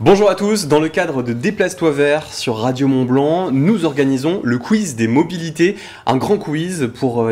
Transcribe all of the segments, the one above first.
Bonjour à tous, dans le cadre de Déplace-toi vert sur Radio Mont Blanc, nous organisons le quiz des mobilités, un grand quiz pour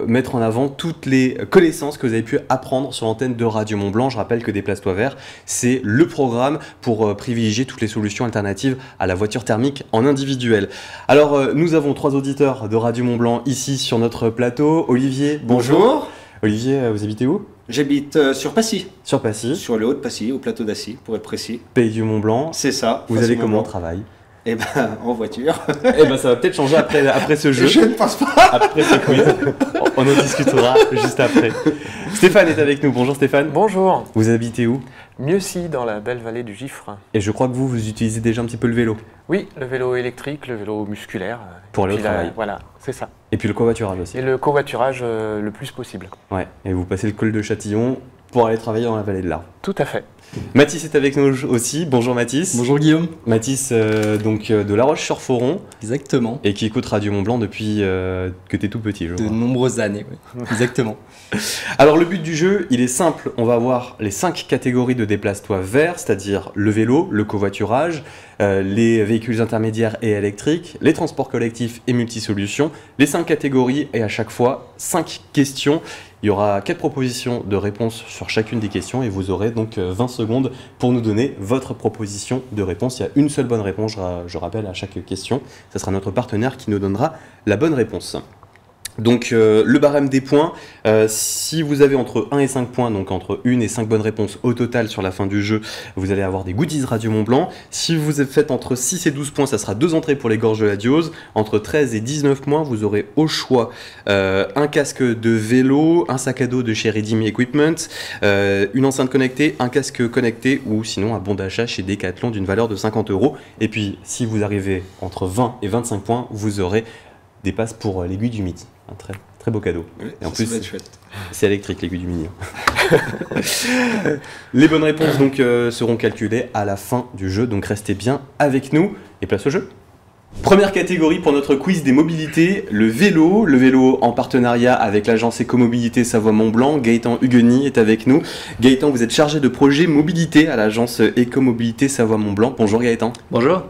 mettre en avant toutes les connaissances que vous avez pu apprendre sur l'antenne de Radio Mont Blanc. Je rappelle que Déplace-toi vert, c'est le programme pour privilégier toutes les solutions alternatives à la voiture thermique en individuel. Alors nous avons 3 auditeurs de Radio Mont Blanc ici sur notre plateau. Olivier, bonjour. Olivier, vous habitez où ? J'habite sur Passy. Sur Passy. Sur le haut de Passy, au plateau d'Assy, pour être précis. Pays du Mont Blanc. C'est ça. Vous allez comment au travail ? Eh ben, en voiture. Eh ben, ça va peut-être changer après ce jeu. Je ne pense pas. Après ce quiz. On en discutera juste après. Stéphane est avec nous. Bonjour Stéphane. Bonjour. Vous habitez où ? Mieuxy, dans la belle vallée du Giffre. Et je crois que vous utilisez déjà un petit peu le vélo. Oui, le vélo électrique, le vélo musculaire. Pour aller au travail. Voilà, c'est ça. Et puis le covoiturage aussi. Et le covoiturage le plus possible. Ouais, et vous passez le col de Châtillon pour aller travailler dans la vallée de l'Arve. Tout à fait. Mathis est avec nous aussi. Bonjour Mathis. Bonjour Guillaume. Mathis, de La Roche-sur-Foron. Exactement. Et qui écoute Radio Mont Blanc depuis que tu es tout petit, je crois. De nombreuses années, oui. Exactement. Alors le but du jeu, il est simple. On va avoir les 5 catégories de Déplace-toi vert, c'est-à-dire le vélo, le covoiturage, les véhicules intermédiaires et électriques, les transports collectifs et multisolutions. Les 5 catégories et à chaque fois 5 questions. Il y aura 4 propositions de réponse sur chacune des questions et vous aurez donc 20 secondes pour nous donner votre proposition de réponse. Il y a une seule bonne réponse, je rappelle, à chaque question. Ce sera notre partenaire qui nous donnera la bonne réponse. Donc le barème des points, si vous avez entre 1 et 5 points, donc entre 1 et 5 bonnes réponses au total sur la fin du jeu, vous allez avoir des goodies Radio Mont Blanc. Si vous faites entre 6 et 12 points, ça sera 2 entrées pour les gorges de la Diose. Entre 13 et 19 points, vous aurez au choix un casque de vélo, un sac à dos de chez Redeem Equipment, une enceinte connectée, un casque connecté ou sinon un bon d'achat chez Decathlon d'une valeur de 50 €. Et puis si vous arrivez entre 20 et 25 points, vous aurez des passes pour l'aiguille du midi. Un très, très beau cadeau. Oui, et en plus, chouette. C'est électrique l'aiguille du midi. Les bonnes réponses donc seront calculées à la fin du jeu, donc restez bien avec nous et place au jeu. Première catégorie pour notre quiz des mobilités, le vélo en partenariat avec l'agence Écomobilité Savoie-Mont-Blanc. Gaëtan Hugueny est avec nous. Gaëtan, vous êtes chargé de projet mobilité à l'agence Écomobilité Savoie-Mont-Blanc. Bonjour Gaëtan. Bonjour.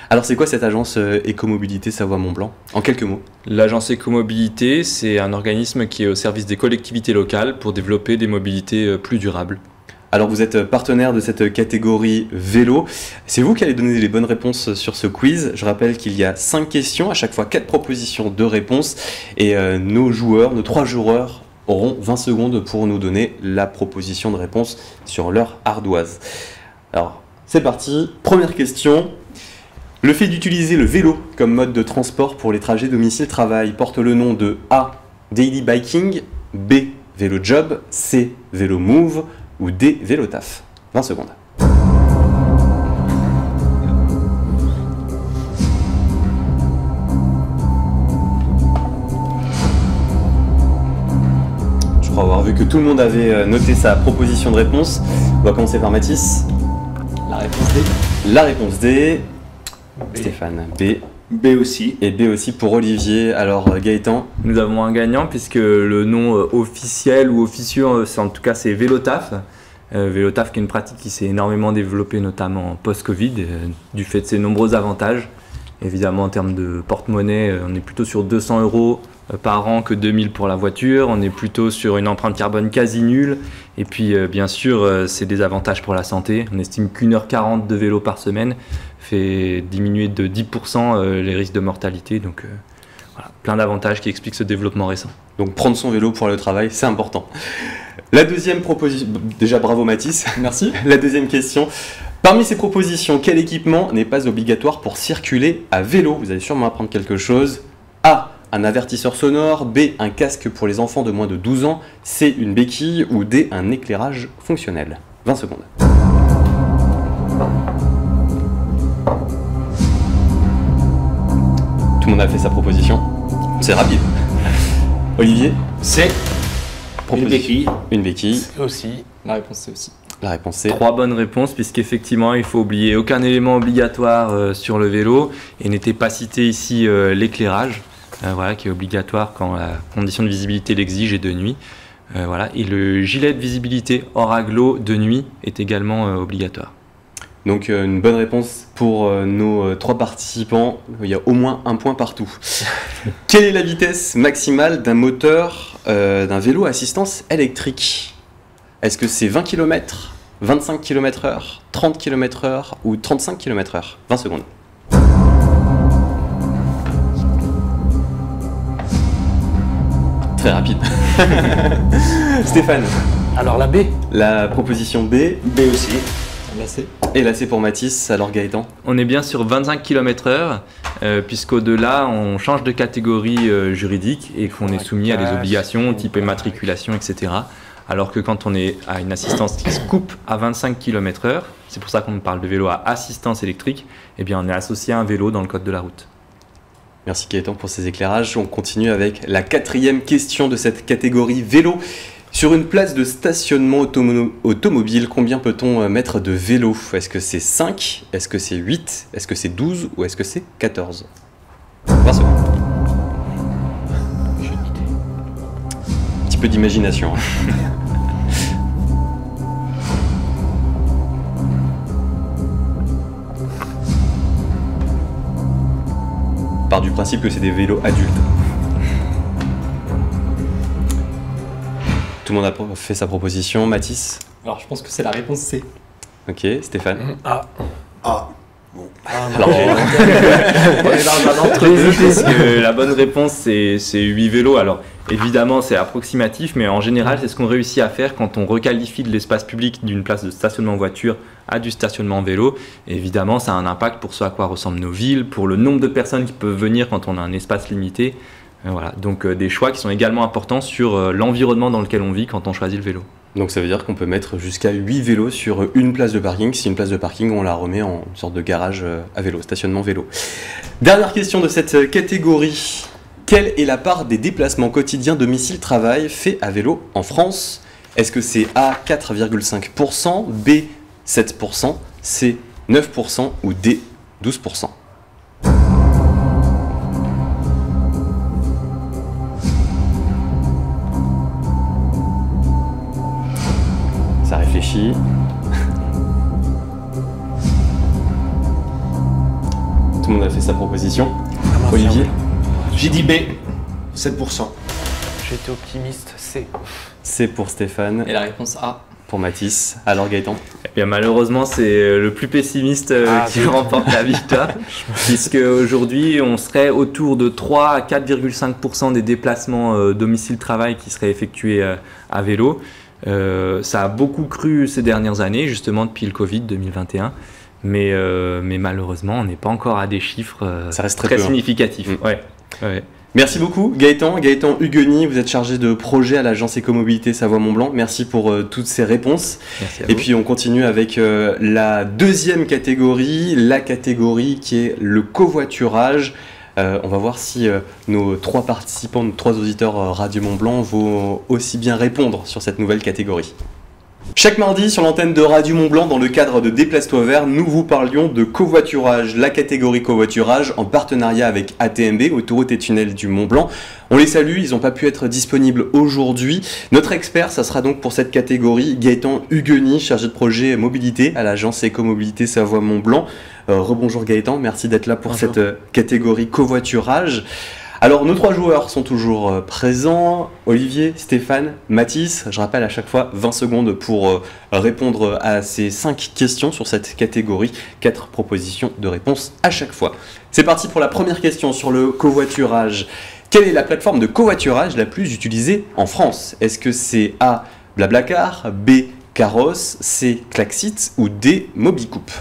Alors c'est quoi cette agence Écomobilité Savoie-Mont-Blanc ? En quelques mots. L'agence Écomobilité, c'est un organisme qui est au service des collectivités locales pour développer des mobilités plus durables. Alors vous êtes partenaire de cette catégorie vélo. C'est vous qui allez donner les bonnes réponses sur ce quiz. Je rappelle qu'il y a 5 questions, à chaque fois 4 propositions de réponses. Et nos 3 joueurs auront 20 secondes pour nous donner la proposition de réponse sur leur ardoise. Alors c'est parti, première question. Le fait d'utiliser le vélo comme mode de transport pour les trajets domicile-travail porte le nom de A. Daily biking, B. Vélo job, C. Vélo move ou D. Vélo taf. 20 secondes. Je crois avoir vu que tout le monde avait noté sa proposition de réponse. On va commencer par Mathis. La réponse D. La réponse D. B. Stéphane, B. B aussi. Et B aussi pour Olivier. Alors Gaëtan. Nous avons un gagnant puisque le nom officiel ou officieux, en tout cas, c'est Vélotaf. Vélotaf qui est une pratique qui s'est énormément développée, notamment post-Covid, du fait de ses nombreux avantages. Évidemment, en termes de porte-monnaie, on est plutôt sur 200 € par an que 2000 pour la voiture. On est plutôt sur une empreinte carbone quasi nulle. Et puis, bien sûr, c'est des avantages pour la santé. On estime qu'1h40 de vélo par semaine fait diminuer de 10% les risques de mortalité. Donc, voilà, plein d'avantages qui expliquent ce développement récent. Donc prendre son vélo pour aller au travail, c'est important. La deuxième proposition... Déjà bravo Mathis. Merci. La deuxième question. Parmi ces propositions, quel équipement n'est pas obligatoire pour circuler à vélo ? Vous allez sûrement apprendre quelque chose. A. Un avertisseur sonore. B. Un casque pour les enfants de moins de 12 ans. C. Une béquille. Ou D. Un éclairage fonctionnel. 20 secondes. Tout le monde a fait sa proposition. C'est rapide. Olivier ? C. Une béquille. Une béquille. C'est aussi. La réponse C aussi. La réponse c'est 3 bonnes réponses, puisqu'effectivement, il faut oublier aucun élément obligatoire sur le vélo, et n'était pas cité ici l'éclairage, voilà, qui est obligatoire quand la condition de visibilité l'exige et de nuit. Voilà. Et le gilet de visibilité hors agglo de nuit est également obligatoire. Donc une bonne réponse pour nos 3 participants. Il y a au moins un point partout. Quelle est la vitesse maximale d'un moteur d'un vélo à assistance électrique? Est-ce que c'est 20 km, 25 km/h, 30 km/h ou 35 km/h? 20 secondes. Très rapide. Stéphane, Alors la B. la proposition B B aussi. Là, c'est et là c'est pour Mathis, alors Gaëtan. On est bien sur 25 km/h, puisqu'au-delà, on change de catégorie juridique et qu'on est soumis à des obligations type immatriculation, etc. Alors que quand on est à une assistance qui se coupe à 25 km/h, c'est pour ça qu'on parle de vélo à assistance électrique, eh bien on est associé à un vélo dans le code de la route. Merci Gaëtan pour ces éclairages. On continue avec la 4e question de cette catégorie vélo. Sur une place de stationnement automobile, combien peut-on mettre de vélos? Est-ce que c'est 5? Est-ce que c'est 8? Est-ce que c'est 12? Ou est-ce que c'est 14? 20 secondes. Un petit peu d'imagination. Part du principe que c'est des vélos adultes. Tout le monde a fait sa proposition. Mathis? Alors, je pense que c'est la réponse C. Ok, Stéphane? Ah. Alors, On est dans un entre-deux parce que la bonne réponse c'est 8 vélos. Alors évidemment c'est approximatif, mais en général c'est ce qu'on réussit à faire quand on requalifie de l'espace public d'une place de stationnement voiture à du stationnement vélo. Et évidemment ça a un impact pour ce à quoi ressemblent nos villes, pour le nombre de personnes qui peuvent venir quand on a un espace limité. Voilà, donc des choix qui sont également importants sur l'environnement dans lequel on vit quand on choisit le vélo. donc ça veut dire qu'on peut mettre jusqu'à 8 vélos sur une place de parking. Si une place de parking, on la remet en sorte de garage à vélo, stationnement vélo. Dernière question de cette catégorie. Quelle est la part des déplacements quotidiens domicile-travail faits à vélo en France? Est-ce que c'est A 4,5%, B 7%, C 9% ou D 12%? Ça réfléchit. Tout le monde a fait sa proposition. Olivier? J'ai dit B. 7%. J'étais optimiste, C. C'est pour Stéphane, Et la réponse A. pour Mathis. Alors Gaëtan? Eh bien malheureusement c'est le plus pessimiste qui zut. remporte la victoire, puisque aujourd'hui on serait autour de 3 à 4,5% des déplacements domicile-travail qui seraient effectués à vélo. Ça a beaucoup cru ces dernières années, justement depuis le Covid 2021, mais malheureusement on n'est pas encore à des chiffres Ça reste très très peu, hein. significatifs. Mm. Ouais. Merci beaucoup Gaëtan. Gaëtan Hugueny, vous êtes chargé de projet à l'agence Écomobilité Savoie-Mont-Blanc. Merci pour toutes ces réponses. Merci à Et vous. puis on continue avec la 2e catégorie, la catégorie qui est le covoiturage. On va voir si nos 3 participants, nos 3 auditeurs Radio Mont-Blanc vont aussi bien répondre sur cette nouvelle catégorie. Chaque mardi sur l'antenne de Radio Mont-Blanc, dans le cadre de Déplace-toi vert, nous vous parlions de covoiturage, la catégorie covoiturage en partenariat avec ATMB, Autoroute et Tunnel du Mont-Blanc. On les salue, ils n'ont pas pu être disponibles aujourd'hui. Notre expert, ça sera donc pour cette catégorie Gaëtan Hugueny, chargé de projet mobilité à l'agence Écomobilité Savoie-Mont-Blanc. Rebonjour Gaëtan, merci d'être là pour Bonjour. cette catégorie covoiturage. Alors, nos 3 joueurs sont toujours présents. Olivier, Stéphane, Mathis. Je rappelle à chaque fois 20 secondes pour répondre à ces 5 questions sur cette catégorie. 4 propositions de réponse à chaque fois. C'est parti pour la première question sur le covoiturage. Quelle est la plateforme de covoiturage la plus utilisée en France? Est-ce que c'est A, Blablacar, B, Caros, C, Klaxit ou D, Mobicoupe?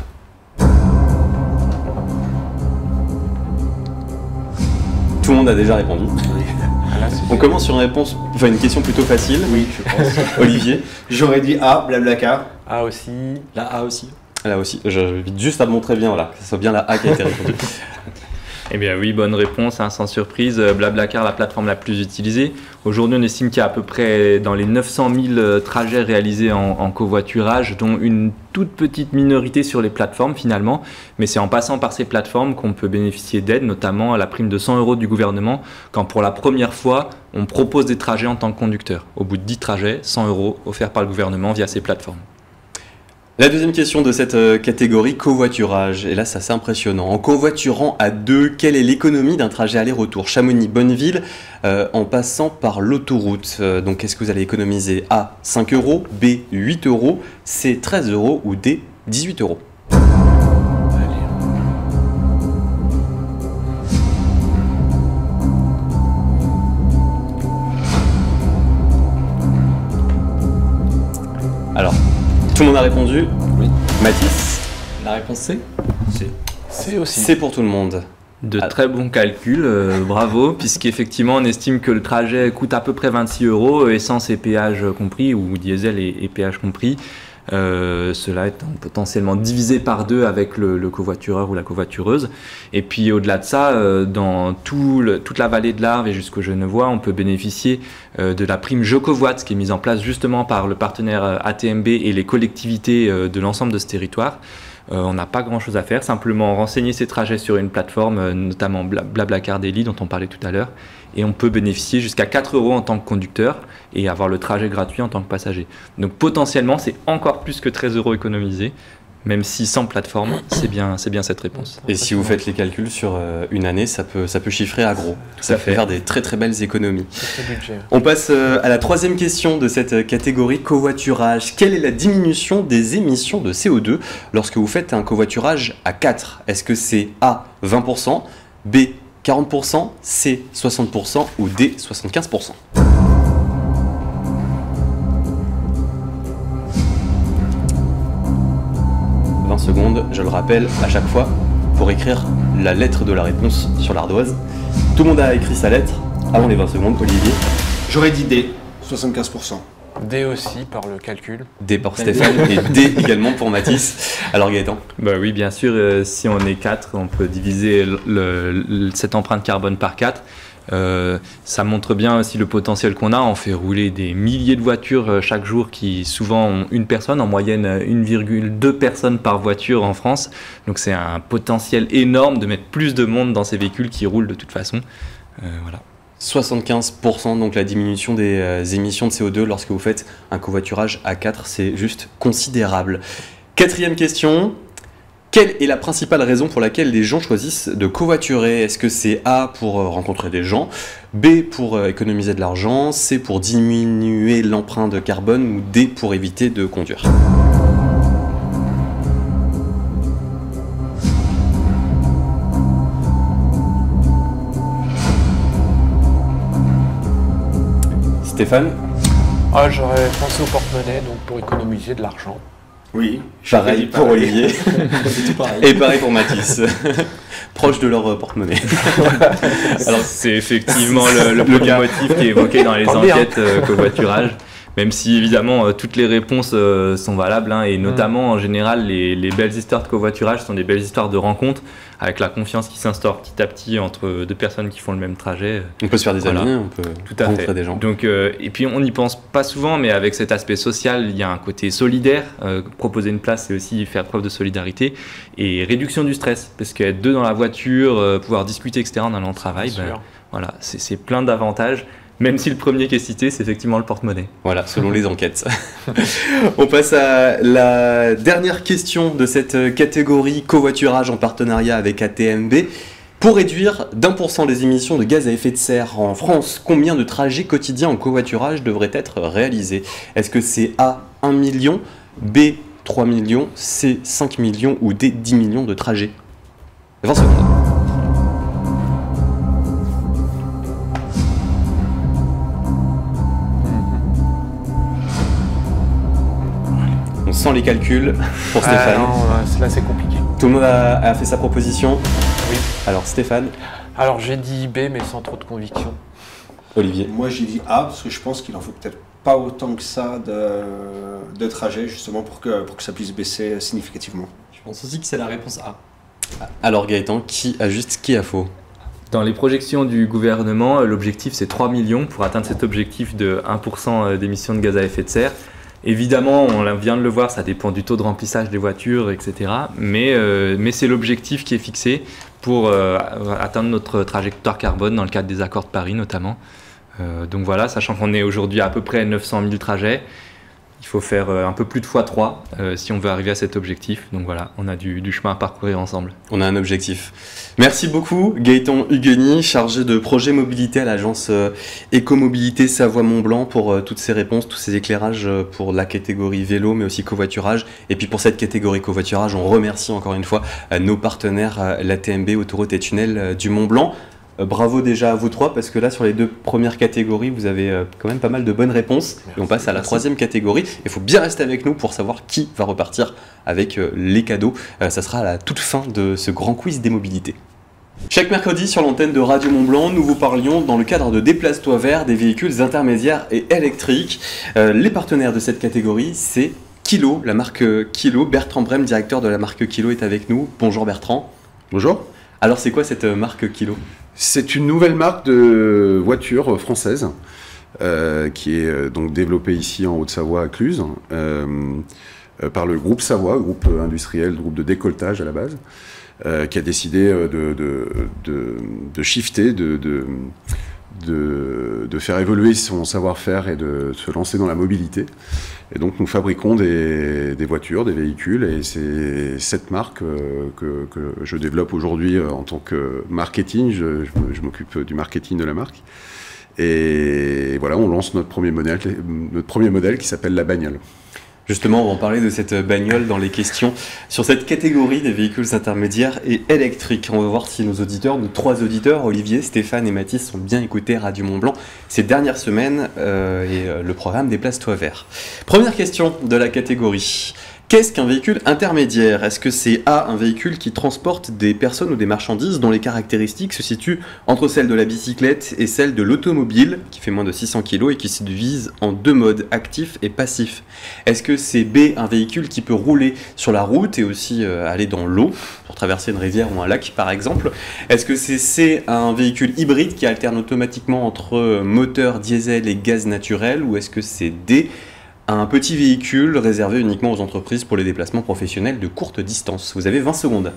Tout le monde a déjà répondu. Ah, là, c'est- On commence sur une question plutôt facile. Oui, je pense. Olivier, J'aurais dit A, Blablacar. A aussi. La A aussi. là aussi, j'invite juste à montrer bien, voilà, que ce soit bien la A qui a été répondue. Eh bien oui, bonne réponse, hein, sans surprise. Blablacar, la plateforme la plus utilisée. Aujourd'hui, on estime qu'il y a à peu près dans les 900 000 trajets réalisés en covoiturage, dont une toute petite minorité sur les plateformes finalement. Mais c'est en passant par ces plateformes qu'on peut bénéficier d'aide, notamment à la prime de 100 € du gouvernement, quand pour la première fois, on propose des trajets en tant que conducteur. Au bout de 10 trajets, 100 € offerts par le gouvernement via ces plateformes. La deuxième question de cette catégorie, covoiturage. Et là, c'est assez impressionnant. En covoiturant à deux, quelle est l'économie d'un trajet aller-retour Chamonix-Bonneville en passant par l'autoroute? Donc, est-ce que vous allez économiser A, 5 euros, B, 8 euros, C, 13 euros ou D, 18 euros? Alors, tout le monde a répondu. Oui. Mathis, La réponse C. C'est aussi. c'est pour tout le monde. De Ah. très bons calculs, bravo, puisqu'effectivement on estime que le trajet coûte à peu près 26 euros, essence et péage compris, ou diesel et péage compris. Cela étant potentiellement divisé par deux avec le covoitureur ou la covoitureuse. Et puis au-delà de ça, dans toute la vallée de l'Arve et jusqu'au Genevois, on peut bénéficier de la prime Je Covoite, qui est mise en place justement par le partenaire ATMB et les collectivités de l'ensemble de ce territoire. On n'a pas grand chose à faire, simplement renseigner ses trajets sur une plateforme, notamment Blablacar Daily dont on parlait tout à l'heure, et on peut bénéficier jusqu'à 4 euros en tant que conducteur et avoir le trajet gratuit en tant que passager. Donc potentiellement c'est encore plus que 13 euros économisés, même si sans plateforme, c'est bien cette réponse. Et si vous faites les calculs sur une année, ça peut chiffrer à gros. Ça à peut fait. faire des très très belles économies. Sacré budget. On passe à la troisième question de cette catégorie covoiturage. Quelle est la diminution des émissions de CO2 lorsque vous faites un covoiturage à 4? Est-ce que c'est A, 20%, B, 40%, C, 60% ou D, 75%? Secondes, je le rappelle, à chaque fois, pour écrire la lettre de la réponse sur l'ardoise. Tout le monde a écrit sa lettre avant les 20 secondes. Olivier, J'aurais dit D, 75%. D aussi par le calcul. D pour Stéphane et D également pour Mathis. Alors Gaëtan, Bah oui, bien sûr, si on est 4, on peut diviser cette empreinte carbone par 4. Ça montre bien aussi le potentiel qu'on a. On fait rouler des milliers de voitures chaque jour qui souvent ont une personne, en moyenne 1,2 personnes par voiture en France. Donc c'est un potentiel énorme de mettre plus de monde dans ces véhicules qui roulent de toute façon. Voilà. 75%, donc la diminution des émissions de CO2 lorsque vous faites un covoiturage à 4, c'est juste considérable. Quatrième question. Quelle est la principale raison pour laquelle les gens choisissent de covoiturer? Est-ce que c'est A pour rencontrer des gens, B pour économiser de l'argent, C pour diminuer l'empreinte carbone ou D pour éviter de conduire? Stéphane? Ah, j'aurais pensé au porte-monnaie, donc pour économiser de l'argent. Oui. Pareil pour Olivier. C'est tout pareil. Et pareil pour Mathis. Proche de leur porte-monnaie. Alors c'est effectivement le premier motif qui est évoqué dans les Parle bien. enquêtes covoiturage, même si évidemment toutes les réponses sont valables, hein, et notamment en général les belles histoires de covoiturage sont des belles histoires de rencontres avec la confiance qui s'instaure petit à petit entre deux personnes qui font le même trajet. On peut se faire des Voilà. amis, on peut Tout à rencontrer fait. des gens. Donc, et puis on n'y pense pas souvent, mais avec cet aspect social, il y a un côté solidaire. Proposer une place, c'est aussi faire preuve de solidarité et réduction du stress, parce qu'être deux dans la voiture, pouvoir discuter, etc. en allant au travail, Bien sûr. voilà, c'est plein d'avantages. Même si le premier qui est cité, c'est effectivement le porte-monnaie. Voilà, selon les enquêtes. On passe à la dernière question de cette catégorie covoiturage en partenariat avec ATMB. Pour réduire d'1% les émissions de gaz à effet de serre en France, combien de trajets quotidiens en covoiturage devraient être réalisés? Est-ce que c'est A, 1 million, B, 3 millions, C, 5 millions ou D, 10 millions de trajets? 20 secondes. On sent les calculs pour Stéphane. Là c'est compliqué. Tout le monde a fait sa proposition. Oui. Alors Stéphane, Alors j'ai dit B, mais sans trop de conviction. Olivier. Moi j'ai dit A parce que je pense qu'il en faut peut-être pas autant que ça de trajet justement pour que ça puisse baisser significativement. Je pense aussi que c'est la réponse A. Alors Gaëtan, qui a juste, qui a faux? Dans les projections du gouvernement, l'objectif c'est 3 millions pour atteindre cet objectif de 1% d'émissions de gaz à effet de serre. Évidemment, on vient de le voir, ça dépend du taux de remplissage des voitures, etc. Mais c'est l'objectif qui est fixé pour atteindre notre trajectoire carbone dans le cadre des accords de Paris notamment. Donc voilà, sachant qu'on est aujourd'hui à peu près 900 000 trajets, Il faut faire un peu plus de x3 si on veut arriver à cet objectif. Donc voilà, on a du chemin à parcourir ensemble. On a un objectif. Merci beaucoup Gaëtan Hugueny, chargé de projet mobilité à l'agence Écomobilité Savoie-Mont-Blanc pour toutes ces réponses, tous ces éclairages pour la catégorie vélo mais aussi covoiturage. Et puis pour cette catégorie covoiturage, on remercie encore une fois nos partenaires, l'ATMB, Autoroutes et Tunnels du Mont-Blanc. Bravo déjà à vous trois, parce que là, sur les 2 premières catégories, vous avez quand même pas mal de bonnes réponses. Merci. Et on passe à la 3e catégorie. Il faut bien rester avec nous pour savoir qui va repartir avec les cadeaux. Ça sera à la toute fin de ce grand quiz des mobilités. Chaque mercredi, sur l'antenne de Radio Mont-Blanc, nous vous parlions, dans le cadre de Déplace-toi vert, des véhicules intermédiaires et électriques. Les partenaires de cette catégorie, c'est Kilo, la marque Kilo. Bertrand Brem, directeur de la marque Kilo, est avec nous. Bonjour Bertrand. Bonjour. Alors, c'est quoi cette marque Kilo ? C'est une nouvelle marque de voitures française qui est donc développée ici en Haute-Savoie à Cluses par le groupe Savoie, groupe industriel, groupe de décolletage à la base, qui a décidé de shifter, de faire évoluer son savoir-faire et de se lancer dans la mobilité. Et donc nous fabriquons des voitures, des véhicules, et c'est cette marque que je développe aujourd'hui en tant que marketing. Je m'occupe du marketing de la marque. Et voilà, on lance notre premier modèle qui s'appelle la bagnole. Justement, on va en parler de cette bagnole dans les questions sur cette catégorie des véhicules intermédiaires et électriques. On va voir si nos 3 auditeurs, Olivier, Stéphane et Mathis, sont bien écoutés Radio Mont-Blanc ces dernières semaines et le programme Déplace-toi vert. Première question de la catégorie. Qu'est-ce qu'un véhicule intermédiaire ? Est-ce que c'est A, un véhicule qui transporte des personnes ou des marchandises dont les caractéristiques se situent entre celles de la bicyclette et celles de l'automobile, qui fait moins de 600 kg et qui se divise en 2 modes, actif et passif ? Est-ce que c'est B, un véhicule qui peut rouler sur la route et aussi aller dans l'eau, pour traverser une rivière ou un lac par exemple ? Est-ce que c'est C, un véhicule hybride qui alterne automatiquement entre moteur diesel et gaz naturel ? Ou est-ce que c'est D, un petit véhicule réservé uniquement aux entreprises pour les déplacements professionnels de courte distance? Vous avez 20 secondes.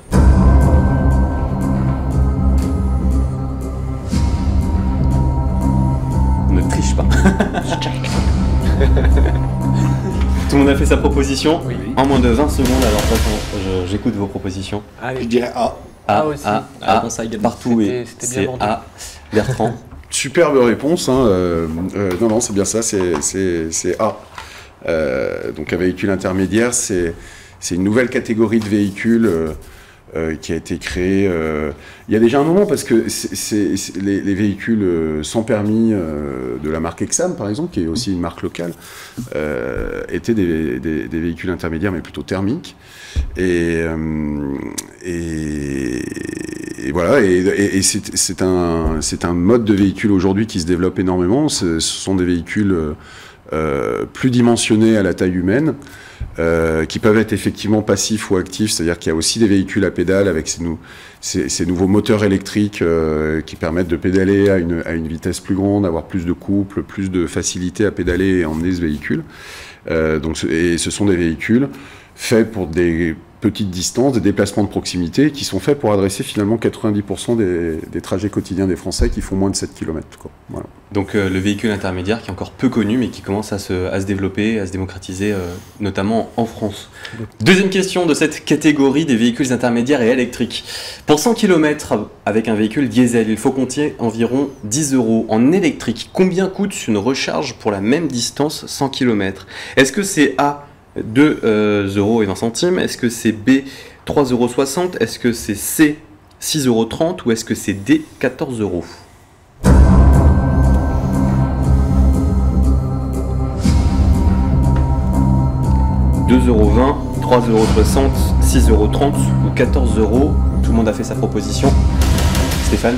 Ne triche pas. Tout le monde a fait sa proposition? Oui. En moins de 20 secondes, alors j'écoute vos propositions. Je Allez, dirais A. A aussi. La réponse A également. Partout et C'était bien c'est vendu. A. Bertrand. Superbe réponse, hein. Non, c'est bien ça, c'est A. Donc un véhicule intermédiaire, c'est une nouvelle catégorie de véhicules qui a été créée il y a déjà un moment, parce que les véhicules sans permis de la marque Exam, par exemple, qui est aussi une marque locale, étaient des véhicules intermédiaires, mais plutôt thermiques. Et voilà, et c'est un mode de véhicule aujourd'hui qui se développe énormément. Ce sont des véhicules plus dimensionnés à la taille humaine, qui peuvent être effectivement passifs ou actifs, c'est-à-dire qu'il y a aussi des véhicules à pédales avec ces nouveaux moteurs électriques qui permettent de pédaler à une vitesse plus grande, avoir plus de couple, plus de facilité à pédaler et emmener ce véhicule. Et ce sont des véhicules faits pour des petites distances, des déplacements de proximité, qui sont faits pour adresser finalement 90% des trajets quotidiens des Français qui font moins de 7 km. Voilà. Donc le véhicule intermédiaire qui est encore peu connu mais qui commence à se développer, à se démocratiser, notamment en France. Deuxième question de cette catégorie des véhicules intermédiaires et électriques. Pour 100 km avec un véhicule diesel, il faut compter environ 10 € En électrique, combien coûte une recharge pour la même distance 100 km? Est-ce que c'est A, 2,20 €? Est-ce que c'est B, 3,60 €? Est-ce que c'est C, 6,30 € ou est-ce que c'est D, 14 €? €, 3,60 €, 6,30 € ou 14 €. Tout le monde a fait sa proposition. Stéphane?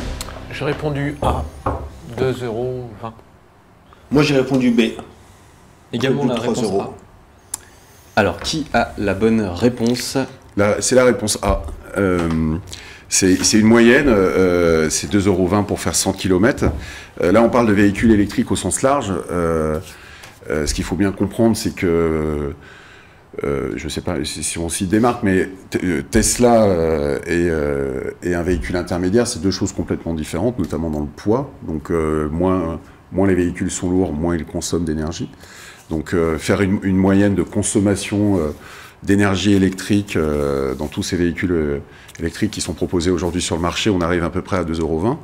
J'ai répondu A, 2,20 €. Moi j'ai répondu B. Également Plus la de 3 réponse €. A. Alors, qui a la bonne réponse? C'est la réponse A. C'est une moyenne, c'est 2,20 € pour faire 100 km. Là, on parle de véhicules électriques au sens large. Ce qu'il faut bien comprendre, c'est que, je ne sais pas si on s'y démarque, mais Tesla et un véhicule intermédiaire, c'est deux choses complètement différentes, notamment dans le poids. Donc, moins les véhicules sont lourds, moins ils consomment d'énergie. Donc faire une moyenne de consommation d'énergie électrique dans tous ces véhicules électriques qui sont proposés aujourd'hui sur le marché, on arrive à peu près à 2,20 €.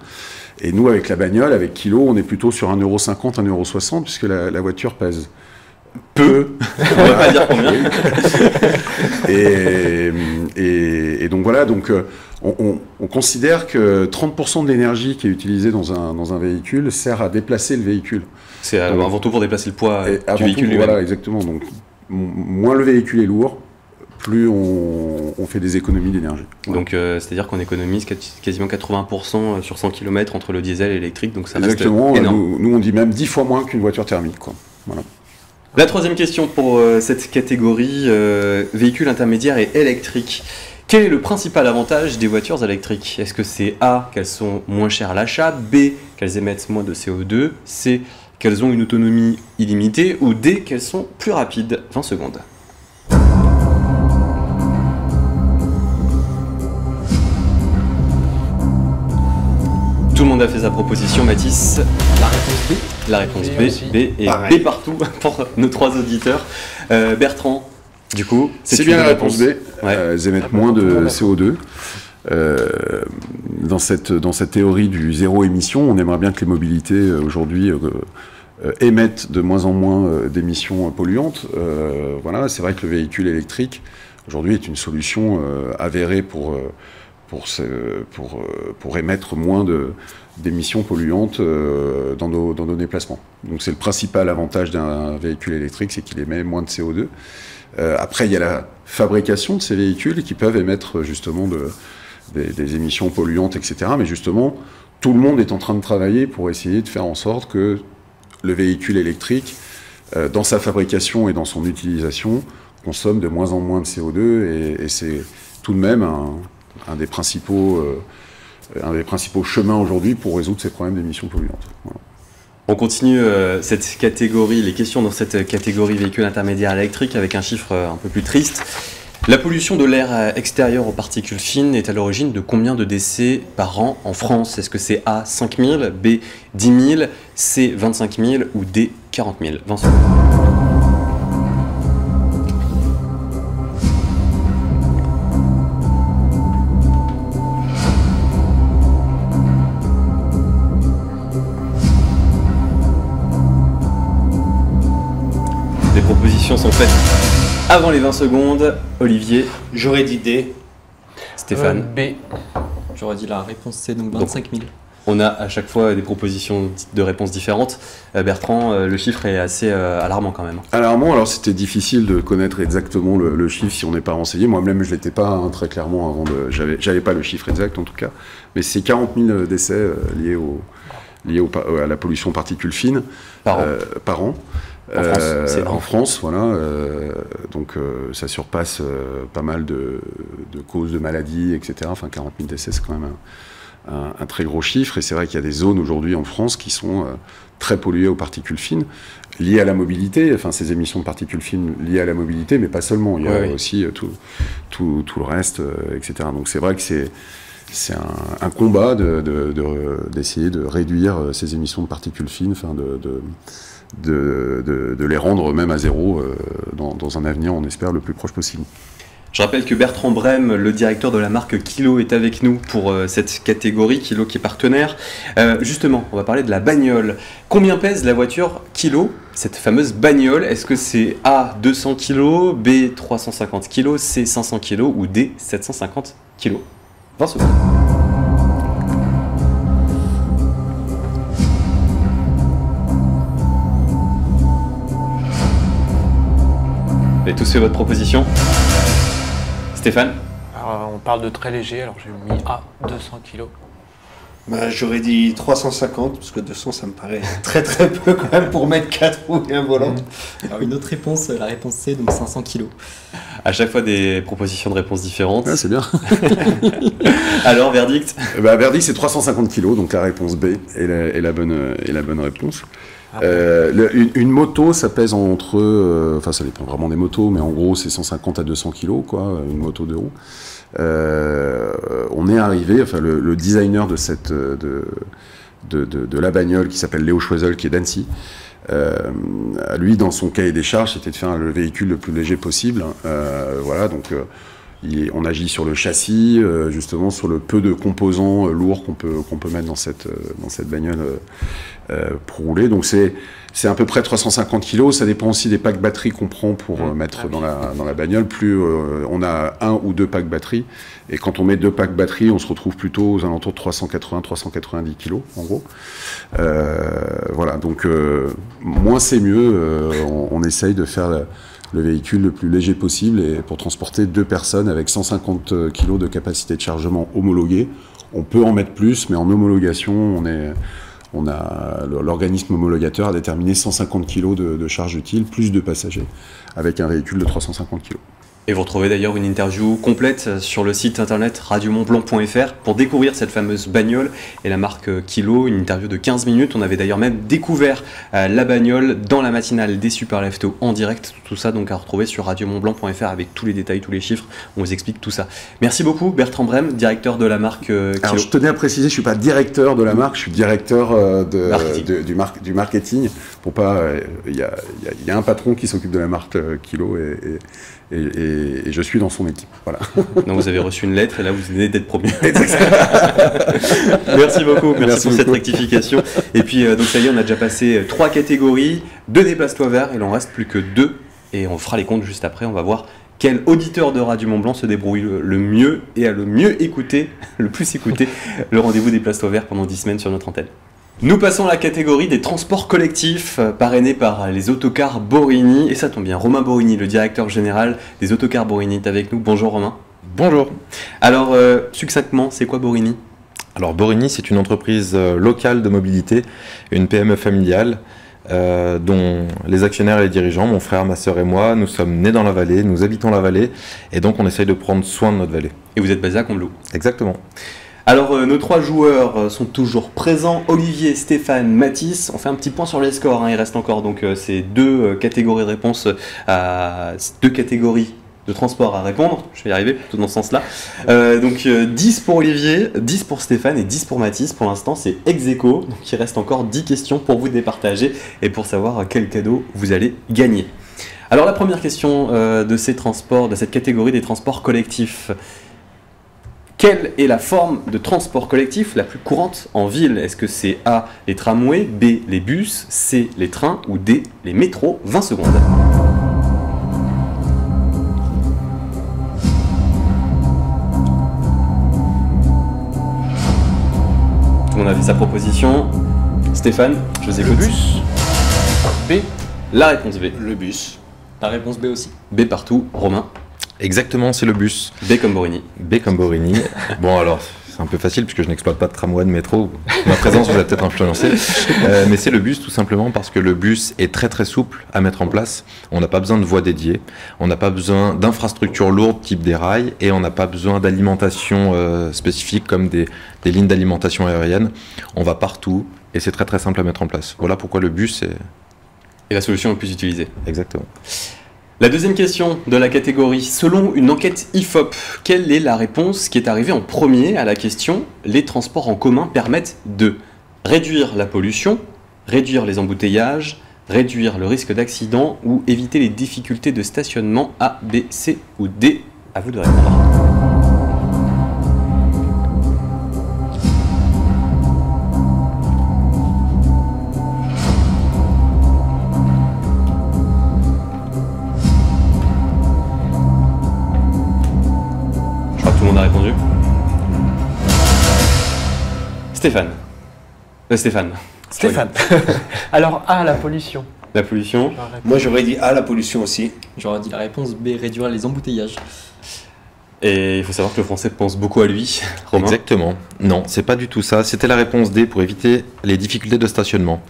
Et nous, avec la bagnole, avec Kilo, on est plutôt sur 1,50 €, 1,60 €, puisque la voiture pèse peu. On va pas dire combien. Et donc voilà, donc on considère que 30% de l'énergie qui est utilisée dans un véhicule sert à déplacer le véhicule. C'est avant tout pour déplacer le poids du véhicule lui-même. Voilà, exactement. Donc moins le véhicule est lourd, plus on fait des économies d'énergie. Donc c'est-à-dire qu'on économise quasiment 80% sur 100 km entre le diesel et l'électrique, donc ça exactement, reste énorme. Nous on dit même 10 fois moins qu'une voiture thermique, quoi. Voilà. La troisième question pour cette catégorie, véhicules intermédiaires et électriques. Quel est le principal avantage des voitures électriques? Est-ce que c'est A, qu'elles sont moins chères à l'achat, B, qu'elles émettent moins de CO2, C, qu'elles ont une autonomie illimitée, ou D, qu'elles sont plus rapides? 20 secondes. Tout le monde a fait sa proposition, Mathis. La réponse B. La réponse B B, aussi. B et Pareil. B partout pour nos trois auditeurs. Bertrand, du coup, C'est bien la réponse B. Ouais. Elles émettent moins de CO2. Dans cette théorie du zéro émission, on aimerait bien que les mobilités aujourd'hui émettent de moins en moins d'émissions polluantes. Voilà, c'est vrai que le véhicule électrique aujourd'hui est une solution avérée pour émettre moins d'émissions polluantes dans nos déplacements. Donc c'est le principal avantage d'un véhicule électrique, c'est qu'il émet moins de CO2. Après, il y a la fabrication de ces véhicules qui peuvent émettre justement des émissions polluantes, etc. Mais justement, tout le monde est en train de travailler pour essayer de faire en sorte que le véhicule électrique, dans sa fabrication et dans son utilisation, consomme de moins en moins de CO2 et c'est tout de même un des principaux chemins aujourd'hui pour résoudre ces problèmes d'émissions polluantes. Voilà. On continue cette catégorie, les questions dans cette catégorie véhicules intermédiaires électriques avec un chiffre un peu plus triste. La pollution de l'air extérieur aux particules fines est à l'origine de combien de décès par an en France? Est-ce que c'est A, 5 000, B, 10 000, C, 25 000 ou D, 40 000? 20 secondes. Les propositions sont faites avant les 20 secondes. Olivier, J'aurais dit D. Stéphane. B. J'aurais dit la réponse C, donc 25 000. On a à chaque fois des propositions de réponses différentes. Bertrand, le chiffre est assez alarmant quand même. Alarmant, alors c'était difficile de connaître exactement le chiffre si on n'est pas renseigné. Moi-même, je ne l'étais pas très clairement avant de. J'avais pas le chiffre exact en tout cas. Mais c'est 40 000 décès liés à la pollution particules fines par an. En France, c'est énorme. En France, voilà. Donc ça surpasse pas mal de causes de maladies, etc. Enfin, 40 000 décès, c'est quand même un très gros chiffre. Et c'est vrai qu'il y a des zones aujourd'hui en France qui sont très polluées aux particules fines, liées à la mobilité, enfin ces émissions de particules fines liées à la mobilité, mais pas seulement. Il y a aussi tout le reste, etc. Donc c'est vrai que c'est un combat d'essayer de réduire ces émissions de particules fines, enfin de les rendre même à zéro dans un avenir, on espère, le plus proche possible. Je rappelle que Bertrand Brem, le directeur de la marque Kilo, est avec nous pour cette catégorie, Kilo qui est partenaire. Justement, on va parler de la bagnole. Combien pèse la voiture Kilo, cette fameuse bagnole? Est-ce que c'est A, 200 kg, B, 350 kg, C, 500 kg ou D, 750 kg? 20 secondes. Vous avez tous fait votre proposition? Stéphane? Alors, on parle de très léger, alors j'ai mis A, 200 kg. Bah, j'aurais dit 350, parce que 200, ça me paraît très très peu quand même pour mettre 4 roues et un volant. Alors une autre réponse, la réponse C, donc 500 kg. À chaque fois des propositions de réponses différentes. Ah, c'est bien. Alors, verdict? Verdict, c'est 350 kg, donc la réponse B est la bonne réponse. Une moto, ça pèse entre... Enfin, ça dépend vraiment des motos, mais en gros, c'est 150 à 200 kg, quoi, une moto de roue. On est arrivé, enfin, le designer de la bagnole, qui s'appelle Léo Schwezel, qui est d'Annecy, Lui, dans son cahier des charges, c'était de faire le véhicule le plus léger possible. Voilà, donc on agit sur le châssis, justement sur le peu de composants lourds qu'on peut mettre dans cette bagnole pour rouler. Donc c'est à peu près 350 kg. Ça dépend aussi des packs batteries qu'on prend pour mettre dans la bagnole. Plus on a 1 ou 2 packs batteries. Et quand on met 2 packs batteries, on se retrouve plutôt aux alentours de 380-390 kg, en gros. Voilà, donc moins c'est mieux. On essaye de faire le véhicule le plus léger possible et pour transporter 2 personnes avec 150 kg de capacité de chargement homologuée. On peut en mettre plus, mais en homologation, l'organisme homologateur a déterminé 150 kg de charge utile, plus de passagers, avec un véhicule de 350 kg. Et vous retrouvez d'ailleurs une interview complète sur le site internet radiomontblanc.fr pour découvrir cette fameuse bagnole et la marque Kilo, une interview de 15 minutes. On avait d'ailleurs même découvert la bagnole dans la matinale des Super Leftos en direct. Tout ça donc à retrouver sur radiomontblanc.fr avec tous les détails, tous les chiffres. On vous explique tout ça. Merci beaucoup Bertrand Brem, directeur de la marque Kilo. Alors je tenais à préciser, je ne suis pas directeur de la marque, je suis directeur du marketing. Pour pas, il y a un patron qui s'occupe de la marque Kilo et je suis dans son équipe. Voilà. Donc vous avez reçu une lettre et là vous venez d'être promu. Merci beaucoup, merci pour cette rectification. Et puis donc ça y est, on a déjà passé 3 catégories, 2 déplace-toi vert, il en reste plus que 2 et on fera les comptes juste après. On va voir quel auditeur de Radio Mont-Blanc se débrouille le mieux et a le mieux écouté, le plus écouté le rendez-vous déplace-toi vert pendant 10 semaines sur notre antenne. Nous passons à la catégorie des transports collectifs, parrainés par les autocars Borini. Et ça tombe bien, Romain Borini, le directeur général des autocars Borini, est avec nous. Bonjour Romain. Bonjour. Alors, succinctement, c'est quoi Borini ? Alors Borini, c'est une entreprise locale de mobilité, une PME familiale, dont les actionnaires et les dirigeants, mon frère, ma sœur et moi, nous sommes nés dans la vallée, nous habitons la vallée, et donc on essaye de prendre soin de notre vallée. Et vous êtes basé à Combloux ? Exactement. Alors, nos 3 joueurs sont toujours présents. Olivier, Stéphane, Mathis. On fait un petit point sur les scores. Il reste encore donc ces 2 catégories de réponses à 2 catégories de transport à répondre. Je vais y arriver plutôt dans ce sens-là. Donc 10 pour Olivier, 10 pour Stéphane et 10 pour Mathis. Pour l'instant, c'est ex aequo. Donc il reste encore 10 questions pour vous départager et pour savoir quel cadeau vous allez gagner. Alors la première question de ces transports, de cette catégorie des transports collectifs. Quelle est la forme de transport collectif la plus courante en ville ? Est-ce que c'est A, les tramways, B, les bus, C, les trains ou D, les métros ? 20 secondes. Tout le monde a fait sa proposition. Stéphane, je vous écoute. Le bus. B. La réponse B. Le bus. La réponse B aussi. B partout. Romain. Exactement, c'est le bus. B comme Borini. B comme Borini. Bon alors, c'est un peu facile puisque je n'exploite pas de tramway, de métro. Ma présence vous a peut-être influencé. Mais c'est le bus tout simplement parce que le bus est très très souple à mettre en place. On n'a pas besoin de voies dédiées, on n'a pas besoin d'infrastructures lourdes type des rails et on n'a pas besoin d'alimentation spécifique comme des lignes d'alimentation aérienne. On va partout et c'est très très simple à mettre en place. Voilà pourquoi le bus est... Et la solution la plus utilisée. Exactement. La deuxième question de la catégorie. Selon une enquête IFOP, quelle est la réponse qui est arrivée en premier à la question « Les transports en commun permettent de réduire la pollution, réduire les embouteillages, réduire le risque d'accident ou éviter les difficultés de stationnement A, B, C ou D ?» À vous de répondre. Tout le monde a répondu. Stéphane. Stéphane. Alors A, la pollution. La pollution. Moi j'aurais dit A, la pollution aussi. J'aurais dit la réponse B, réduire les embouteillages. Et il faut savoir que le français pense beaucoup à lui. Romain. Exactement. Non, c'est pas du tout ça. C'était la réponse D pour éviter les difficultés de stationnement.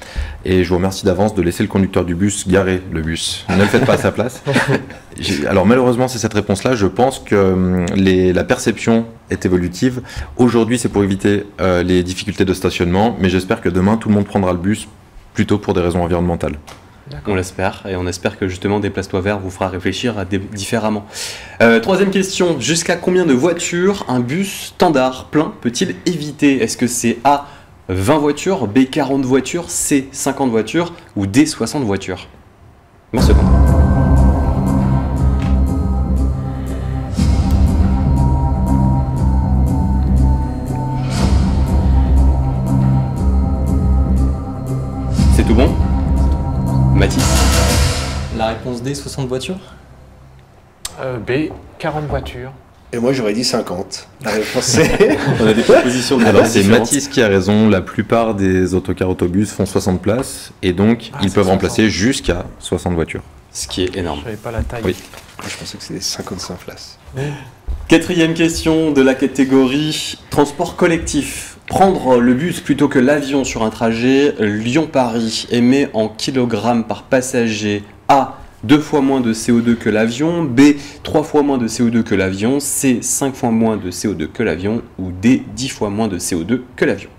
Et je vous remercie d'avance de laisser le conducteur du bus garer le bus. Ne le faites pas à sa place. Alors malheureusement, c'est cette réponse-là. Je pense que la perception est évolutive. Aujourd'hui, c'est pour éviter les difficultés de stationnement, mais j'espère que demain, tout le monde prendra le bus plutôt pour des raisons environnementales. On l'espère, et on espère que justement Déplace-toi vert vous fera réfléchir différemment. Troisième question, jusqu'à combien de voitures un bus standard plein peut-il éviter ? Est-ce que c'est A, 20 voitures, B 40 voitures, C 50 voitures ou D 60 voitures? 20 secondes. C'est tout bon? Mathis? La réponse D, 60 voitures. B, 40 voitures. Et moi j'aurais dit 50. La réponse c'est... On a des propositions de Alors c'est différentes. Mathis qui a raison, la plupart des autocars autobus font 60 places et donc ils c'est peuvent 60. remplacer jusqu'à 60 voitures. Ce qui est énorme. Je savais pas la taille. Oui. Je pensais que c'était 55 places. Quatrième question de la catégorie transport collectif. Prendre le bus plutôt que l'avion sur un trajet Lyon-Paris émet en kilogrammes par passager A 2 fois moins de CO2 que l'avion, B 3 fois moins de CO2 que l'avion, C 5 fois moins de CO2 que l'avion ou D 10 fois moins de CO2 que l'avion.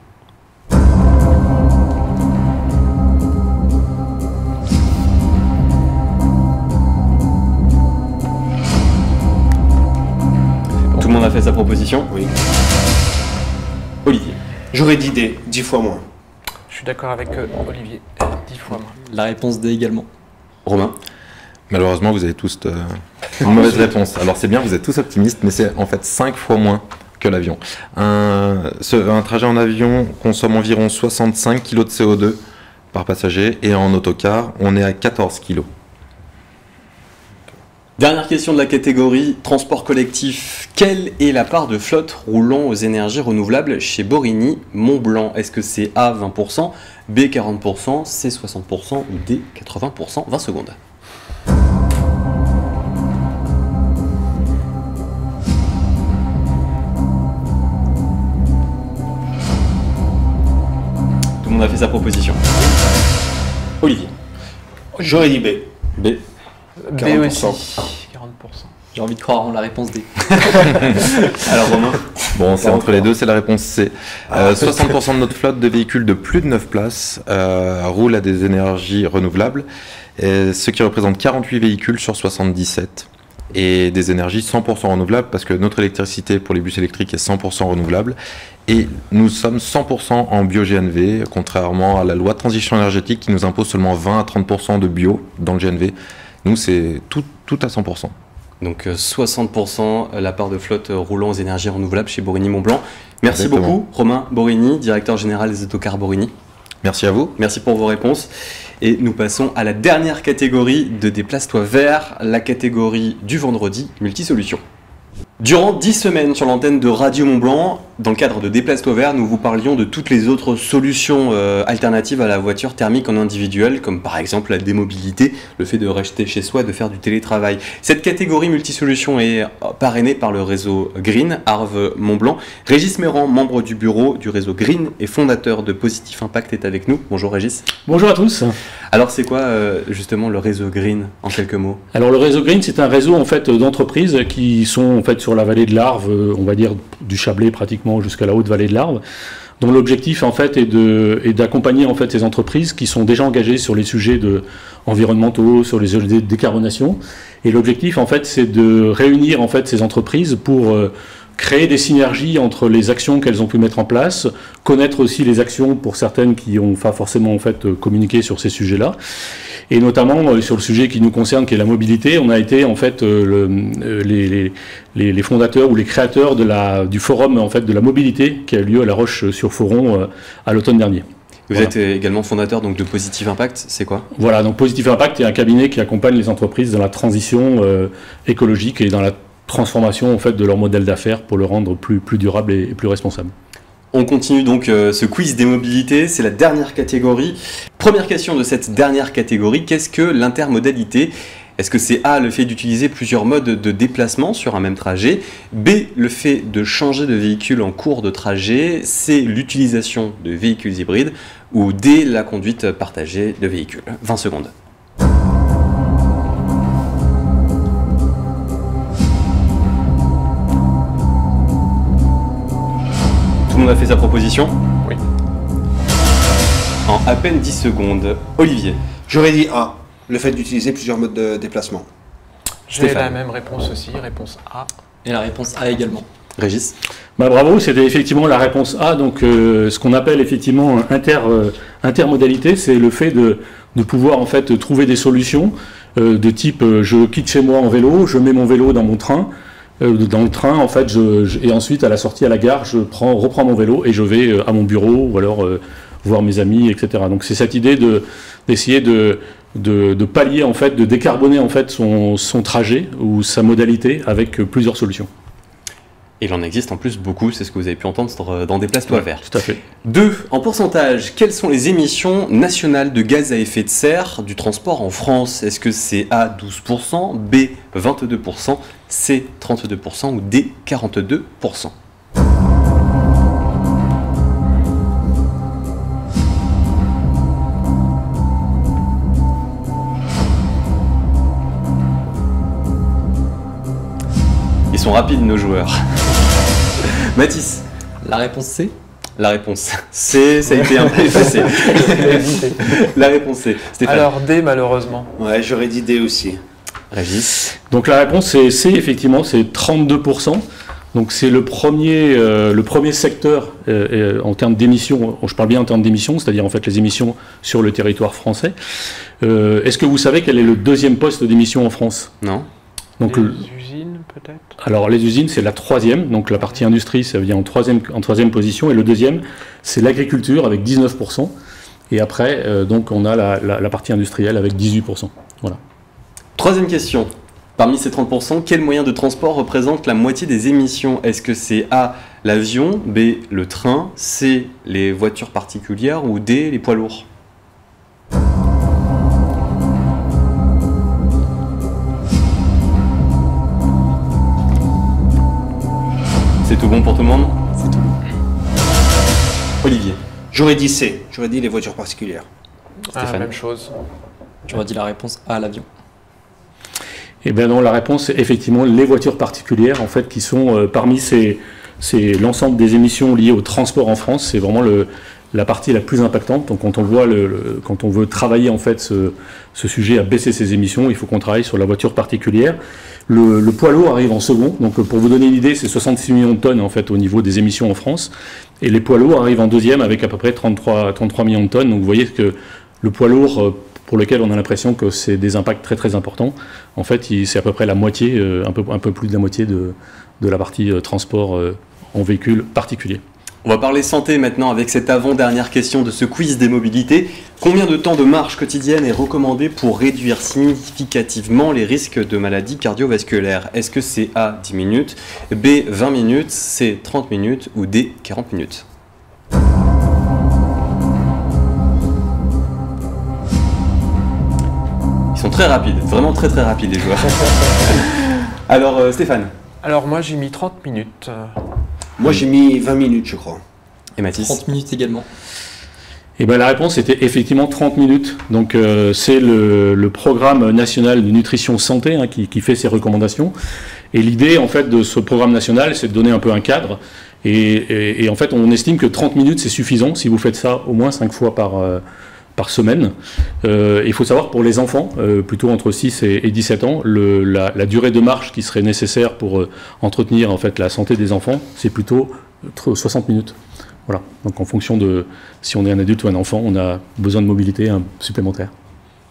Tout le monde a fait sa proposition? Oui. Olivier. J'aurais dit D, 10 fois moins. Je suis d'accord avec Olivier. 10 fois moins. La réponse D également. Romain. Malheureusement vous avez tous une mauvaise réponse. Alors c'est bien, vous êtes tous optimistes, mais c'est en fait 5 fois moins que l'avion. Un trajet en avion consomme environ 65 kg de CO2 par passager et en autocar on est à 14 kg. Dernière question de la catégorie transport collectif. Quelle est la part de flotte roulant aux énergies renouvelables chez Borigny Montblanc? Est-ce que c'est A 20%, B 40%, C 60% ou D 80%? 20 secondes. Tout le monde a fait sa proposition. Olivier. J'aurais dit B. B. B 40%. aussi. 40%. J'ai envie de croire en la réponse D. Alors Romain. Bon, c'est entre les deux, c'est la réponse C. 60% de notre flotte de véhicules de plus de 9 places roule à des énergies renouvelables, ce qui représente 48 véhicules sur 77. Et des énergies 100% renouvelables, parce que notre électricité pour les bus électriques est 100% renouvelable. Et nous sommes 100% en bio-GNV, contrairement à la loi de transition énergétique qui nous impose seulement 20 à 30% de bio dans le GNV. Nous, c'est tout à 100%. Donc 60% la part de flotte roulant aux énergies renouvelables chez Borigny Montblanc. Merci Exactement. beaucoup Romain Borigny, directeur général des autocars Borigny. Merci à vous. Merci pour vos réponses. Et nous passons à la dernière catégorie de Déplace-toi vert, la catégorie du vendredi multisolutions. Durant 10 semaines sur l'antenne de Radio Mont-Blanc, dans le cadre de Déplace-toi vert, nous vous parlions de toutes les autres solutions alternatives à la voiture thermique en individuel, comme par exemple la démobilité, le fait de rester chez soi et de faire du télétravail. Cette catégorie multisolutions est parrainée par le réseau Green, Arve Mont-Blanc. Régis Méran, membre du bureau du réseau Green et fondateur de Positif Impact, est avec nous. Bonjour Régis. Bonjour à tous. Alors c'est quoi justement le réseau Green en quelques mots? Alors le réseau Green, c'est un réseau en fait d'entreprises qui sont en fait sur la vallée de l'Arve, on va dire du Chablais pratiquement jusqu'à la haute vallée de l'Arve, dont l'objectif en fait est d'accompagner en fait ces entreprises qui sont déjà engagées sur les sujets environnementaux, sur les sujets de décarbonation. Et l'objectif en fait c'est de réunir en fait ces entreprises pour créer des synergies entre les actions qu'elles ont pu mettre en place, connaître aussi les actions pour certaines qui n'ont pas forcément en fait communiqué sur ces sujets-là, et notamment sur le sujet qui nous concerne, qui est la mobilité. On a été en fait les fondateurs ou les créateurs du forum en fait de la mobilité qui a eu lieu à La Roche-sur-Foron à l'automne dernier. Vous êtes également fondateur donc de Positive Impact, c'est quoi? Voilà, donc Positive Impact est un cabinet qui accompagne les entreprises dans la transition écologique et dans la transformation en fait de leur modèle d'affaires pour le rendre plus durable et plus responsable. On continue donc ce quiz des mobilités, c'est la dernière catégorie. Première question de cette dernière catégorie, qu'est-ce que l'intermodalité? Est-ce que c'est A, le fait d'utiliser plusieurs modes de déplacement sur un même trajet, B, le fait de changer de véhicule en cours de trajet, C, l'utilisation de véhicules hybrides, ou D, la conduite partagée de véhicules? 20 secondes. Tout le monde a fait sa proposition? Oui. En à peine 10 secondes. Olivier. J'aurais dit A, le fait d'utiliser plusieurs modes de déplacement. J'ai Stéphane. la même réponse aussi, réponse A. Et la réponse A également. Régis? Bah, bravo, c'était effectivement la réponse A. Donc, ce qu'on appelle effectivement intermodalité, c'est le fait de pouvoir en fait trouver des solutions de type je quitte chez moi en vélo, je mets mon vélo dans mon train. Dans le train, en fait, et ensuite à la sortie à la gare, je reprends mon vélo et je vais à mon bureau ou alors voir mes amis, etc. Donc c'est cette idée d'essayer de pallier en fait, de décarboner en fait son trajet ou sa modalité avec plusieurs solutions. Il en existe en plus beaucoup, c'est ce que vous avez pu entendre dans Déplace-toi vert. Tout à fait. 2. En pourcentage, quelles sont les émissions nationales de gaz à effet de serre du transport en France? Est-ce que c'est A 12%, B 22%, C 32% ou D 42%? Ils sont rapides nos joueurs. Mathis? La réponse C? La réponse C, ça a été un peu effacé. La réponse C. Stéphane? Alors D, malheureusement. Ouais, j'aurais dit D aussi. Régis? Donc la réponse c'est C, effectivement, c'est 32%. Donc c'est le premier secteur en termes d'émissions, je parle bien en termes d'émissions, c'est-à-dire en fait les émissions sur le territoire français. Est-ce que vous savez quel est le deuxième poste d'émission en France? Non. Donc, les usines, peut-être? Alors les usines, c'est la troisième, donc la partie industrie, ça vient en troisième position, et le deuxième, c'est l'agriculture avec 19%, et après, donc on a la partie industrielle avec 18%. Voilà. Troisième question. Parmi ces 30%, quel moyen de transport représente la moitié des émissions? Est-ce que c'est A, l'avion, B, le train, C, les voitures particulières ou D, les poids lourds? C'est tout bon pour tout le monde? C'est tout bon. Olivier? J'aurais dit C. J'aurais dit les voitures particulières. Stéphane? Même chose. J'aurais dit la réponse A, l'avion. Eh bien non, la réponse c'est effectivement les voitures particulières, en fait, qui sont parmi l'ensemble des émissions liées au transport en France, c'est vraiment la partie la plus impactante. Donc quand on veut travailler en fait ce sujet à baisser ses émissions, il faut qu'on travaille sur la voiture particulière. Le poids lourd arrive en second, donc pour vous donner une idée, c'est 66 millions de tonnes en fait au niveau des émissions en France, et les poids lourds arrivent en deuxième avec à peu près 33 millions de tonnes. Donc vous voyez que le poids lourd, pour lequel on a l'impression que c'est des impacts très très importants, en fait c'est à peu près la moitié, un peu plus de la moitié de la partie transport en véhicule particulier. On va parler santé maintenant avec cette avant-dernière question de ce quiz des mobilités. Combien de temps de marche quotidienne est recommandé pour réduire significativement les risques de maladies cardiovasculaires? Est-ce que c'est A 10 minutes, B 20 minutes, C 30 minutes ou D 40 minutes? Ils sont très rapides, vraiment très très rapides les joueurs. Alors Stéphane? Alors moi j'ai mis 30 minutes. Moi j'ai mis 20 minutes je crois. Et Mathis? 30 minutes également. Et ben la réponse était effectivement 30 minutes. Donc c'est le programme national de nutrition santé qui fait ces recommandations. Et l'idée en fait de ce programme national, c'est de donner un peu un cadre. Et en fait, on estime que 30 minutes c'est suffisant si vous faites ça au moins 5 fois par semaine. Il faut savoir pour les enfants, plutôt entre 6 et 17 ans, la durée de marche qui serait nécessaire pour entretenir en fait la santé des enfants, c'est plutôt 60 minutes. Voilà. Donc en fonction de si on est un adulte ou un enfant, on a besoin de mobilité supplémentaire.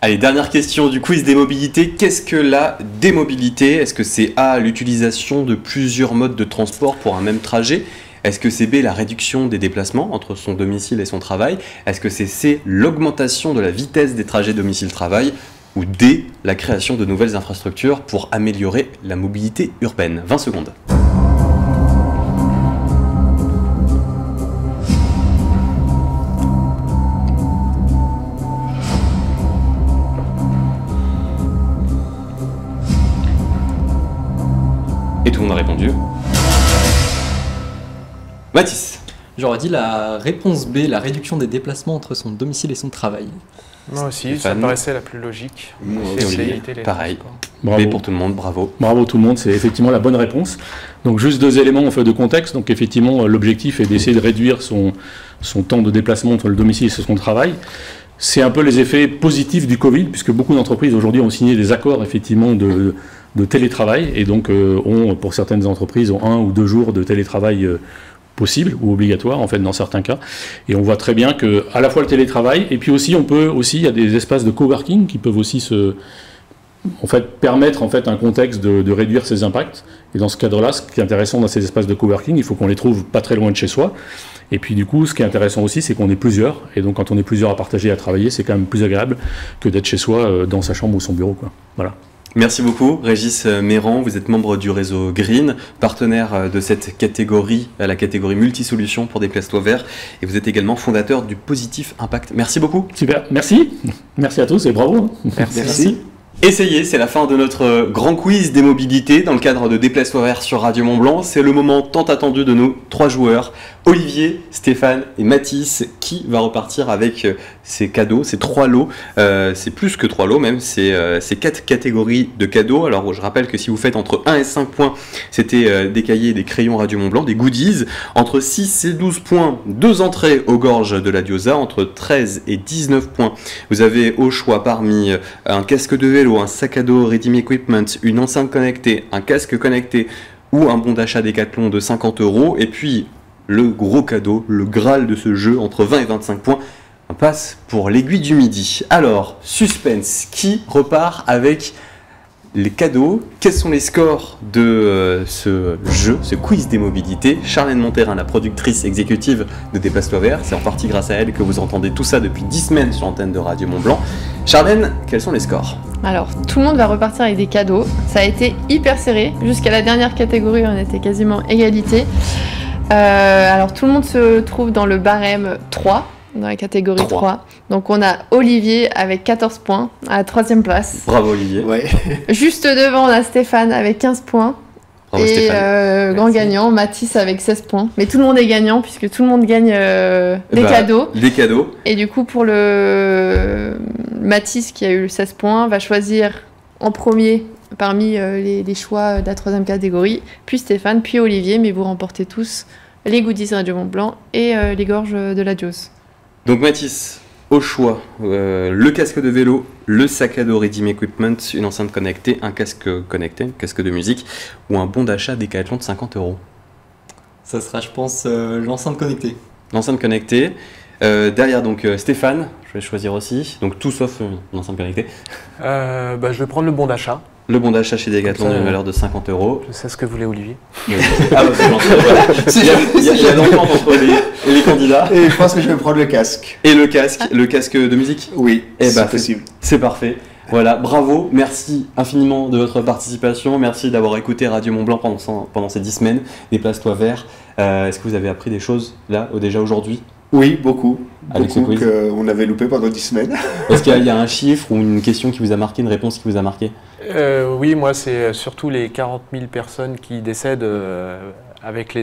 Allez, dernière question du quiz des mobilités. Qu'est-ce que la démobilité? Est-ce que c'est A, l'utilisation de plusieurs modes de transport pour un même trajet? Est-ce que c'est B, la réduction des déplacements entre son domicile et son travail? Est-ce que c'est C, l'augmentation de la vitesse des trajets domicile-travail? Ou D, la création de nouvelles infrastructures pour améliorer la mobilité urbaine? 20 secondes. Et tout le monde a répondu. Mathis? J'aurais dit la réponse B, la réduction des déplacements entre son domicile et son travail. Moi aussi, ça Stéphane? me paraissait la plus logique. Et Olivier, pareil. Bravo. B pour tout le monde, bravo. Bravo tout le monde, c'est effectivement la bonne réponse. Donc juste 2 éléments en fait de contexte. Donc effectivement, l'objectif est d'essayer de réduire son temps de déplacement entre le domicile et son travail. c'est un peu les effets positifs du Covid, puisque beaucoup d'entreprises aujourd'hui ont signé des accords effectivement de télétravail, et donc pour certaines entreprises, ont 1 ou 2 jours de télétravail possible ou obligatoire en fait dans certains cas. Et on voit très bien que à la fois le télétravail, et puis aussi il y a des espaces de coworking qui peuvent aussi permettre en fait un contexte de réduire ses impacts. Et dans ce cadre-là, ce qui est intéressant dans ces espaces de coworking, il faut qu'on les trouve pas très loin de chez soi. Et puis du coup, ce qui est intéressant aussi, c'est qu'on est plusieurs. Et donc quand on est plusieurs à partager, à travailler, c'est quand même plus agréable que d'être chez soi, dans sa chambre ou son bureau, quoi. Voilà. Merci beaucoup, Régis Méran. Vous êtes membre du réseau Green, partenaire de cette catégorie, la catégorie multisolutions pour Déplace-toi Vert. Et vous êtes également fondateur du Positif Impact. Merci beaucoup. Super, merci. Merci à tous et bravo. Merci. Essayez, c'est la fin de notre grand quiz des mobilités dans le cadre de Déplace-toi Vert sur Radio Mont-Blanc. C'est le moment tant attendu de nos 3 joueurs, Olivier, Stéphane et Mathis, qui va repartir avec ces cadeaux, ces 3 lots. C'est plus que 3 lots même, c'est 4 catégories de cadeaux. Alors je rappelle que si vous faites entre 1 et 5 points, c'était des cahiers et des crayons Radio Mont-Blanc, des goodies. Entre 6 et 12 points, 2 entrées aux gorges de la Diosa. Entre 13 et 19 points, vous avez au choix parmi un casque de vélo, un sac à dos Redeem Equipment, une enceinte connectée, un casque connecté ou un bon d'achat Décathlon de 50 €. Et puis le gros cadeau, le Graal de ce jeu, entre 20 et 25 points, un pass pour l'aiguille du midi. Alors, suspense, qui repart avec les cadeaux? Quels sont les scores de ce jeu, ce quiz des mobilités? Charlène Monterin, la productrice exécutive de Déplace-toi Vert, c'est en partie grâce à elle que vous entendez tout ça depuis 10 semaines sur l'antenne de Radio Mont-Blanc. Charlène, quels sont les scores? Alors, tout le monde va repartir avec des cadeaux. Ça a été hyper serré. Jusqu'à la dernière catégorie, on était quasiment égalité. Alors, tout le monde se trouve dans le barème 3, dans la catégorie 3. Donc, on a Olivier avec 14 points à la 3e place. Bravo Olivier. Ouais. Juste devant, on a Stéphane avec 15 points. Bravo, et grand Merci. gagnant, Mathis avec 16 points. Mais tout le monde est gagnant puisque tout le monde gagne des cadeaux. Des cadeaux. Et du coup, pour le Mathis qui a eu 16 points, va choisir en premier parmi les choix de la 3e catégorie, puis Stéphane, puis Olivier, mais vous remportez tous les goodies Radio Mont-Blanc et les gorges de la Dios. Donc Mathis, au choix, le casque de vélo, le sac à dos Redeem Equipment, une enceinte connectée, un casque connecté, un casque de musique ou un bon d'achat Décathlon de 50 €. Ça sera, je pense, l'enceinte connectée. L'enceinte connectée. Derrière donc Stéphane, je vais choisir aussi, donc tout sauf une enceinte connectée. Je vais prendre le bon d'achat. Le bon d'achat chez Décathlon Comme ça, d'une valeur de 50 €. Je sais ce que voulait Olivier. Ah bah c'est gentil, voilà. Il y a l'entente entre les candidats. Et je pense que je vais prendre le casque. Et le casque de musique. Oui, Eh c'est bah, possible. C'est parfait. Voilà, bravo, merci infiniment de votre participation, merci d'avoir écouté Radio Mont-Blanc pendant ces 10 semaines. Déplace-toi Vert. Est-ce que vous avez appris des choses là, déjà aujourd'hui? Oui, beaucoup. Avec ce Beaucoup quiz. qu'on avait loupé pendant 10 semaines. Est-ce qu'il y a un chiffre ou une question qui vous a marqué, une réponse qui vous a marqué? Oui, moi, c'est surtout les 40 000 personnes qui décèdent avec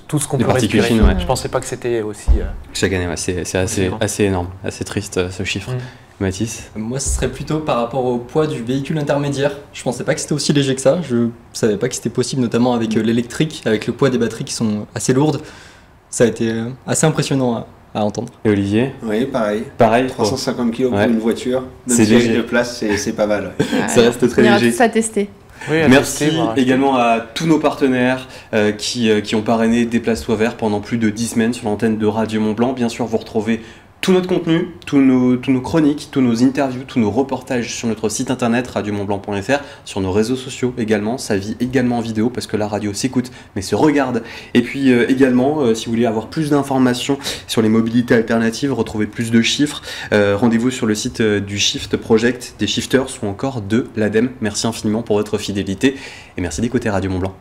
tout ce qu'on Les peut particules respirer. fines, ouais. Je pensais pas que c'était aussi... Chaque année, ouais, c'est assez énorme, assez triste ce chiffre. Mathis? Moi, ce serait plutôt par rapport au poids du véhicule intermédiaire. Je pensais pas que c'était aussi léger que ça. Je savais pas que c'était possible, notamment avec l'électrique, avec le poids des batteries qui sont assez lourdes. Ça a été assez impressionnant à entendre. Et Olivier? Oui, pareil. Pareil. 350 kg pour Ouais. une voiture. C'est Même léger. de place, c'est pas mal. Ouais. Ça reste très On ira léger. tous à tester. Oui, à Merci tester, voir, acheter. également à tous nos partenaires qui ont parrainé Déplace-toi Vert pendant plus de 10 semaines sur l'antenne de Radio Mont-Blanc. Bien sûr, vous retrouvez tout notre contenu, tous nos chroniques, tous nos interviews, tous nos reportages sur notre site internet radiomontblanc.fr, sur nos réseaux sociaux également. Ça vit également en vidéo parce que la radio s'écoute mais se regarde. Et puis également, si vous voulez avoir plus d'informations sur les mobilités alternatives, retrouver plus de chiffres, rendez-vous sur le site du Shift Project, des Shifters ou encore de l'ADEME. Merci infiniment pour votre fidélité et merci d'écouter Radio Mont-Blanc.